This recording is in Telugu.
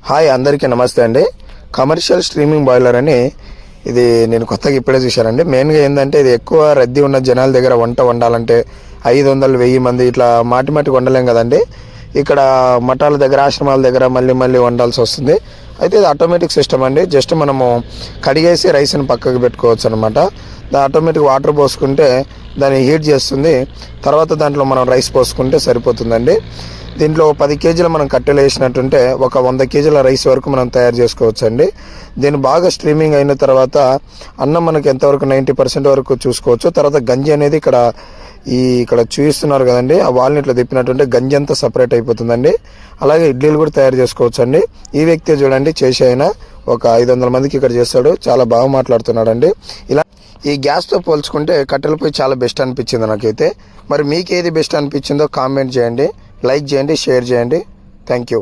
హాయ్, అందరికీ నమస్తే అండి. కమర్షియల్ స్ట్రీమింగ్ బాయిలర్ అని ఇది నేను కొత్తగా ఇప్పుడే చూశానండి. మెయిన్గా ఏంటంటే ఇది ఎక్కువ రద్దీ ఉన్న జనాల దగ్గర వంట వండాలంటే 500-1000 మంది ఇట్లా మాటి వండలేం కదండి. ఇక్కడ మఠాల దగ్గర, ఆశ్రమాల దగ్గర మళ్ళీ వండాల్సి వస్తుంది. అయితే ఇది ఆటోమేటిక్ సిస్టమ్ అండి. జస్ట్ మనము కడిగేసి రైస్ని పక్కకు పెట్టుకోవచ్చు అనమాట. ఆటోమేటిక్ వాటర్ పోసుకుంటే దాన్ని హీట్ చేస్తుంది. తర్వాత దాంట్లో మనం రైస్ పోసుకుంటే సరిపోతుందండి. దీంట్లో 10 కేజీలు మనం కట్టెలు వేసినట్టుంటే ఒక 100 కేజీల రైస్ వరకు మనం తయారు చేసుకోవచ్చు అండి. దీన్ని బాగా స్ట్రీమింగ్ అయిన తర్వాత అన్నం మనకి ఎంతవరకు 90% వరకు చూసుకోవచ్చు. తర్వాత గంజి అనేది ఇక్కడ చూపిస్తున్నారు కదండి, ఆ వాళ్ళని ఇట్లా తిప్పినట్టుంటే గంజి అంతా సపరేట్ అయిపోతుందండి. అలాగే ఇడ్లీలు కూడా తయారు చేసుకోవచ్చు అండి. ఈ వ్యక్తి చూడండి చేసి అయినా ఒక 500 మందికి ఇక్కడ చేస్తాడు. చాలా బాగా మాట్లాడుతున్నాడు అండి. ఇలా ఈ గ్యాస్తో పోల్చుకుంటే కట్టెల పొయ్యి చాలా బెస్ట్ అనిపించింది నాకైతే. మరి మీకు ఏది బెస్ట్ అనిపించిందో కామెంట్ చేయండి, లైక్ చేయండి, షేర్ చేయండి. Thank you.